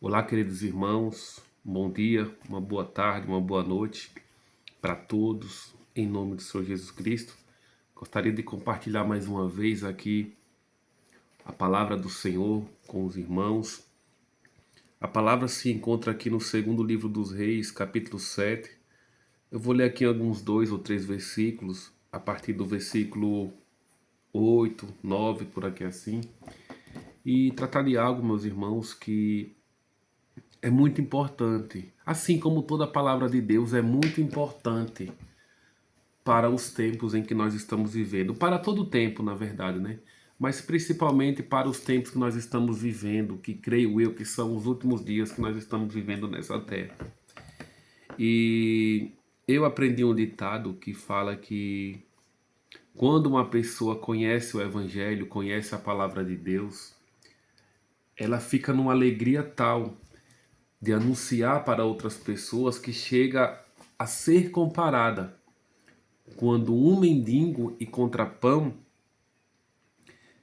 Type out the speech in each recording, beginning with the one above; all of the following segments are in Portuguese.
Olá, queridos irmãos, bom dia, uma boa tarde, uma boa noite para todos, em nome do Senhor Jesus Cristo. Gostaria de compartilhar mais uma vez aqui a palavra do Senhor com os irmãos. A palavra se encontra aqui no segundo livro dos Reis, capítulo 7. Eu vou ler aqui alguns 2 ou 3 versículos, a partir do versículo 8, 9, por aqui assim, e tratar de algo, meus irmãos, que é muito importante. Assim como toda a palavra de Deus é muito importante para os tempos em que nós estamos vivendo. Para todo o tempo, na verdade, né? Mas principalmente para os tempos que nós estamos vivendo, que creio eu que são os últimos dias que nós estamos vivendo nessa terra. E eu aprendi um ditado que fala que quando uma pessoa conhece o Evangelho, conhece a palavra de Deus, ela fica numa alegria tal de anunciar para outras pessoas que chega a ser comparada quando um mendigo encontra pão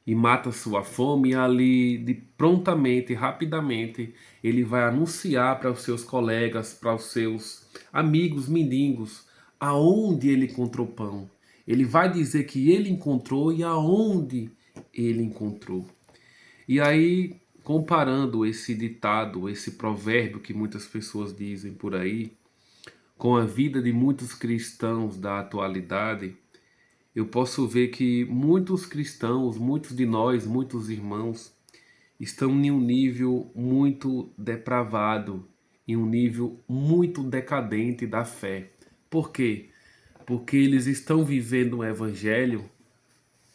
e mata sua fome, ali de prontamente, rapidamente, ele vai anunciar para os seus colegas, para os seus amigos mendigos, aonde ele encontrou pão. Ele vai dizer que ele encontrou e aonde ele encontrou. E aí, comparando esse ditado, esse provérbio que muitas pessoas dizem por aí, com a vida de muitos cristãos da atualidade, eu posso ver que muitos cristãos, muitos de nós, muitos irmãos, estão em um nível muito depravado, em um nível muito decadente da fé. Por quê? Porque eles estão vivendo um evangelho,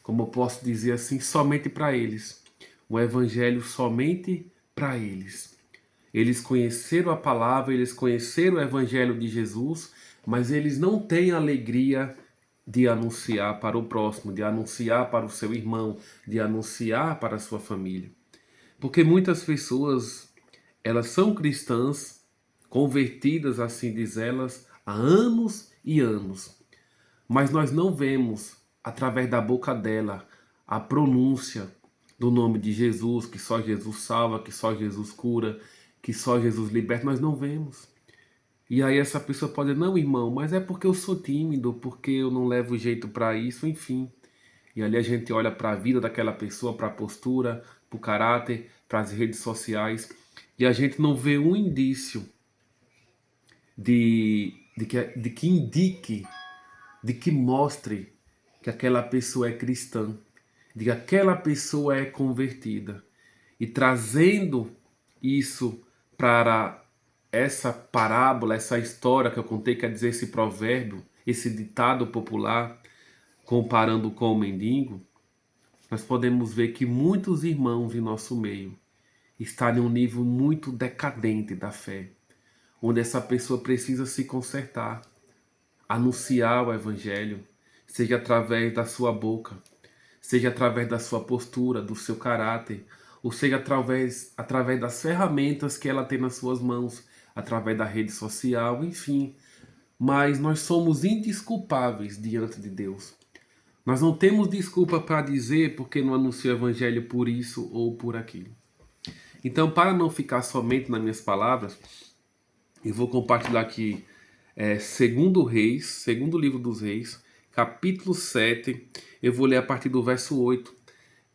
como eu posso dizer assim, somente para eles. Um evangelho somente para eles. Eles conheceram a palavra, eles conheceram o evangelho de Jesus, mas eles não têm alegria de anunciar para o próximo, de anunciar para o seu irmão, de anunciar para a sua família. Porque muitas pessoas, elas são cristãs, convertidas, assim diz elas, há anos e anos. Mas nós não vemos, através da boca dela, a pronúncia do nome de Jesus, que só Jesus salva, que só Jesus cura, que só Jesus liberta. Nós não vemos. E aí essa pessoa pode dizer, não, irmão, mas é porque eu sou tímido, porque eu não levo jeito para isso, enfim. E ali a gente olha para a vida daquela pessoa, para a postura, para o caráter, para as redes sociais, e a gente não vê um indício de que indique, de que mostre que aquela pessoa é cristã, de que aquela pessoa é convertida. E trazendo isso para essa parábola, essa história que eu contei, quer dizer, esse provérbio, esse ditado popular, comparando com o mendigo, nós podemos ver que muitos irmãos em nosso meio estão em um nível muito decadente da fé, onde essa pessoa precisa se consertar, anunciar o evangelho, seja através da sua boca, seja através da sua postura, do seu caráter, ou seja através das ferramentas que ela tem nas suas mãos, através da rede social, enfim. Mas nós somos indesculpáveis diante de Deus. Nós não temos desculpa para dizer porque não anunciou o evangelho por isso ou por aquilo. Então, para não ficar somente nas minhas palavras, eu vou compartilhar aqui segundo Reis, segundo livro dos Reis, capítulo 7. Eu vou ler a partir do verso 8,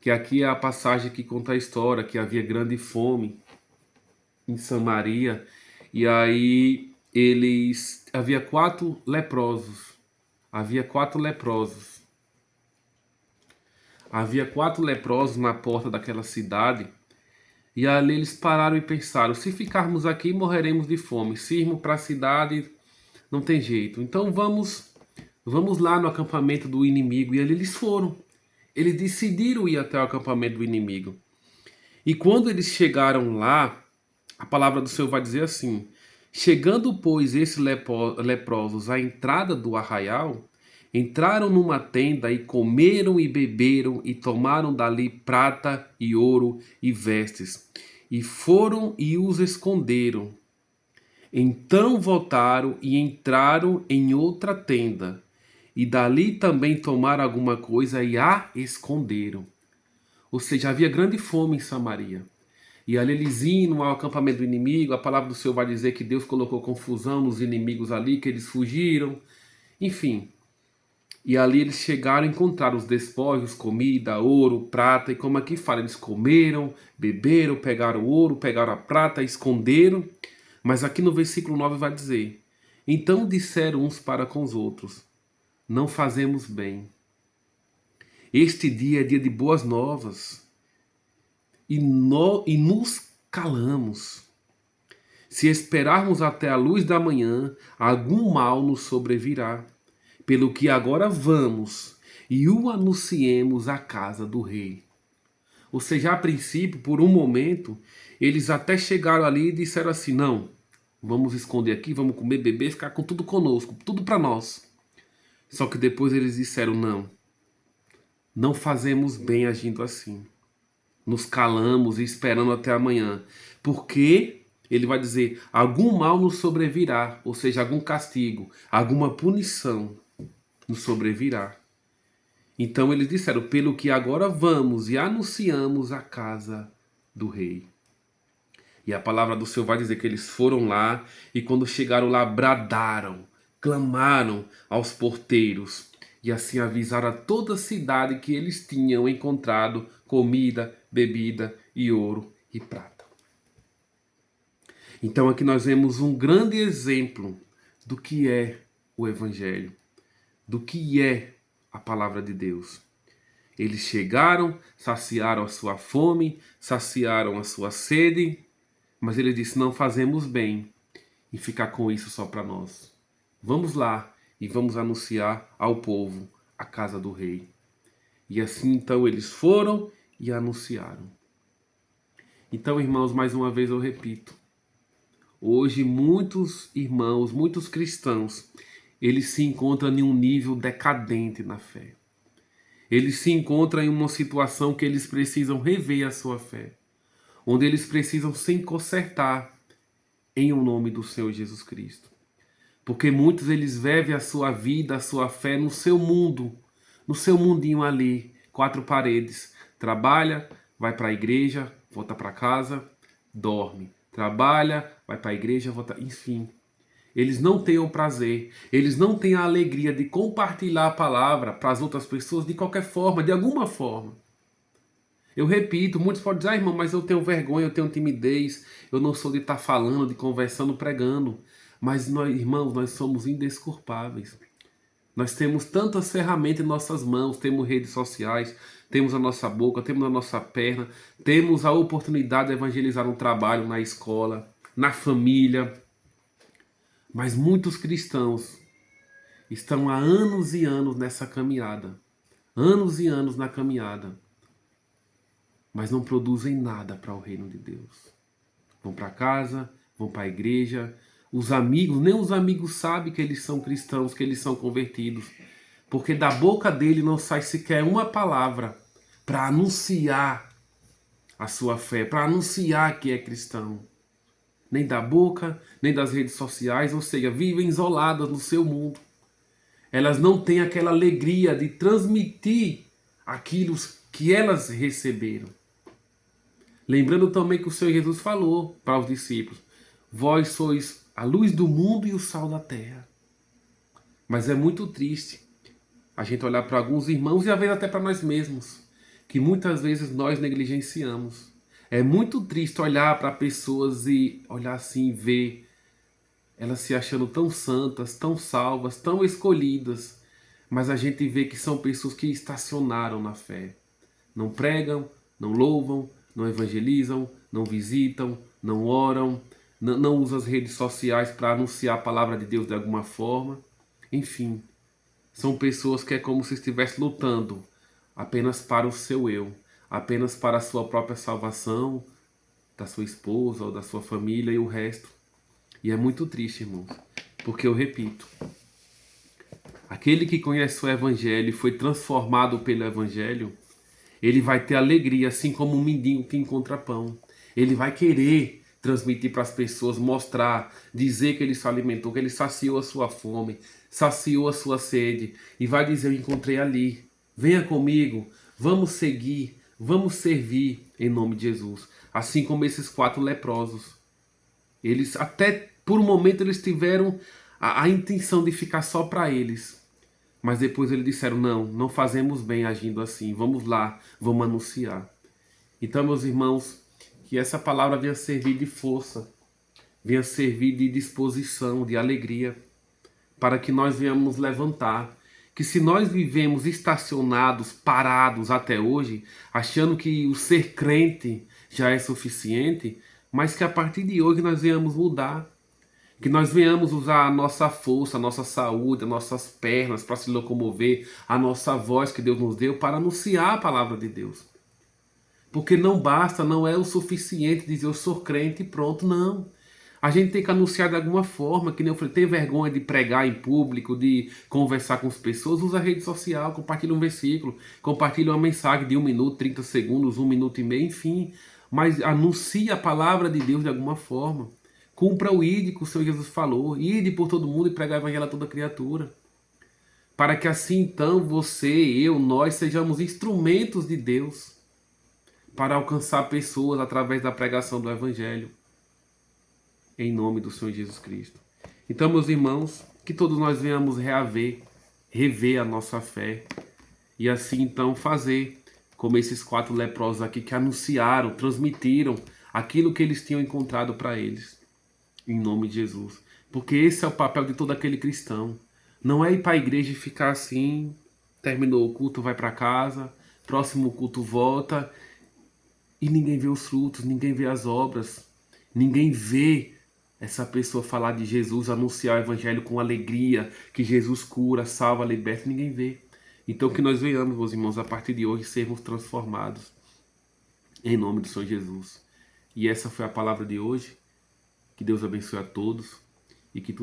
que aqui é a passagem que conta a história, que havia grande fome em Samaria, e aí havia 4 leprosos. Havia 4 leprosos. Havia 4 leprosos na porta daquela cidade. E ali eles pararam e pensaram: se ficarmos aqui, morreremos de fome. Se irmos para a cidade, não tem jeito. Então vamos lá no acampamento do inimigo. E ali eles foram. Eles decidiram ir até o acampamento do inimigo. E quando eles chegaram lá, a palavra do Senhor vai dizer assim: chegando, pois, esses leprosos à entrada do arraial, entraram numa tenda e comeram e beberam e tomaram dali prata e ouro e vestes, e foram e os esconderam. Então voltaram e entraram em outra tenda, e dali também tomaram alguma coisa e a esconderam. Ou seja, havia grande fome em Samaria. E ali eles indo ao acampamento do inimigo, a palavra do Senhor vai dizer que Deus colocou confusão nos inimigos ali, que eles fugiram, enfim. E ali eles chegaram e encontraram os despojos, comida, ouro, prata, e como aqui fala, eles comeram, beberam, pegaram o ouro, pegaram a prata, esconderam. Mas aqui no versículo 9 vai dizer: então disseram uns para com os outros, não fazemos bem. Este dia é dia de boas novas, e nos calamos. Se esperarmos até a luz da manhã, algum mal nos sobrevirá. Pelo que agora vamos e o anunciemos à casa do rei. Ou seja, a princípio, por um momento, eles até chegaram ali e disseram assim: não, vamos esconder aqui, vamos comer, beber, ficar com tudo conosco, tudo para nós. Só que depois eles disseram: não, não fazemos bem agindo assim. Nos calamos e esperando até amanhã. Porque ele vai dizer: algum mal nos sobrevirá, ou seja, algum castigo, alguma punição nos sobrevirá. Então eles disseram: pelo que agora vamos e anunciamos a casa do rei. E a palavra do Senhor vai dizer que eles foram lá e quando chegaram lá bradaram, clamaram aos porteiros e assim avisaram a toda a cidade que eles tinham encontrado comida, bebida e ouro e prata. Então aqui nós vemos um grande exemplo do que é o Evangelho, do que é a palavra de Deus. Eles chegaram, saciaram a sua fome, saciaram a sua sede, mas ele disse: não fazemos bem em ficar com isso só para nós. Vamos lá e vamos anunciar ao povo a casa do rei. E assim então eles foram e anunciaram. Então, irmãos, mais uma vez eu repito. Hoje muitos irmãos, muitos cristãos, eles se encontram em um nível decadente na fé. Eles se encontram em uma situação que eles precisam rever a sua fé, onde eles precisam se consertar em o nome do Senhor Jesus Cristo. Porque muitos eles vivem a sua vida, a sua fé no seu mundo, no seu mundinho ali, quatro paredes. Trabalha, vai para a igreja, volta para casa, dorme. Trabalha, vai para a igreja, volta, enfim. Eles não têm o prazer, eles não têm a alegria de compartilhar a palavra para as outras pessoas de qualquer forma, de alguma forma. Eu repito, muitos podem dizer: irmão, mas eu tenho vergonha, eu tenho timidez, eu não sou de estar falando, de conversando, pregando. Mas nós, irmãos, nós somos indesculpáveis. Nós temos tantas ferramentas em nossas mãos, temos redes sociais, temos a nossa boca, temos a nossa perna, temos a oportunidade de evangelizar no trabalho, na escola, na família. Mas muitos cristãos estão há anos e anos nessa caminhada, anos e anos na caminhada, mas não produzem nada para o reino de Deus. Vão para casa, vão para a igreja, os amigos, nem os amigos sabem que eles são cristãos, que eles são convertidos, porque da boca dele não sai sequer uma palavra para anunciar a sua fé, para anunciar que é cristão. Nem da boca, nem das redes sociais, ou seja, vivem isoladas no seu mundo. Elas não têm aquela alegria de transmitir aquilo que elas receberam. Lembrando também que o Senhor Jesus falou para os discípulos: vós sois a luz do mundo e o sal da terra. Mas é muito triste a gente olhar para alguns irmãos e às vezes até para nós mesmos, que muitas vezes nós negligenciamos. É muito triste olhar para pessoas e olhar assim e ver elas se achando tão santas, tão salvas, tão escolhidas, mas a gente vê que são pessoas que estacionaram na fé. Não pregam, não louvam, não evangelizam, não visitam, não oram, não usam as redes sociais para anunciar a palavra de Deus de alguma forma. Enfim, são pessoas que é como se estivessem lutando apenas para o seu eu, apenas para a sua própria salvação, da sua esposa ou da sua família e o resto. E é muito triste, irmãos, porque eu repito, aquele que conhece o Evangelho e foi transformado pelo Evangelho, ele vai ter alegria, assim como um mendigo que encontra pão. Ele vai querer transmitir para as pessoas, mostrar, dizer que ele se alimentou, que ele saciou a sua fome, saciou a sua sede. E vai dizer: eu encontrei ali, venha comigo, vamos seguir, vamos servir em nome de Jesus. assim como esses 4 leprosos. Eles até por um momento eles tiveram a intenção de ficar só para eles. Mas depois eles disseram, não, não fazemos bem agindo assim. Vamos lá, vamos anunciar. Então, meus irmãos, que essa palavra venha servir de força, venha servir de disposição, de alegria, para que nós venhamos levantar. Que se nós vivemos estacionados, parados até hoje, achando que o ser crente já é suficiente, mas que a partir de hoje nós venhamos mudar. Que nós venhamos usar a nossa força, a nossa saúde, as nossas pernas para se locomover, a nossa voz que Deus nos deu para anunciar a palavra de Deus. Porque não basta, não é o suficiente dizer eu sou crente e pronto, não. A gente tem que anunciar de alguma forma, que nem eu falei, tem vergonha de pregar em público, de conversar com as pessoas, usa a rede social, compartilha um versículo, compartilha uma mensagem de 1 minuto, 30 segundos, 1 minuto e meio, enfim. Mas anuncie a palavra de Deus de alguma forma. Cumpra o ide que o Senhor Jesus falou, ide por todo mundo e pregar o evangelho a toda criatura. Para que assim então você, eu, nós sejamos instrumentos de Deus para alcançar pessoas através da pregação do evangelho. Em nome do Senhor Jesus Cristo. Então, meus irmãos, que todos nós venhamos rever a nossa fé e assim então fazer como esses 4 leprosos aqui que anunciaram, transmitiram aquilo que eles tinham encontrado para eles. Em nome de Jesus. Porque esse é o papel de todo aquele cristão. Não é ir para a igreja e ficar assim, terminou o culto, vai para casa, próximo culto volta e ninguém vê os frutos, ninguém vê as obras, ninguém vê essa pessoa falar de Jesus, anunciar o evangelho com alegria, que Jesus cura, salva, liberta, ninguém vê. Então que nós venhamos, meus irmãos, a partir de hoje sermos transformados em nome do Senhor Jesus. E essa foi a palavra de hoje. Que Deus abençoe a todos e que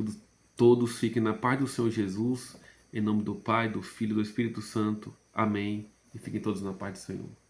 todos fiquem na paz do Senhor Jesus, em nome do Pai, do Filho e do Espírito Santo. Amém. E fiquem todos na paz do Senhor.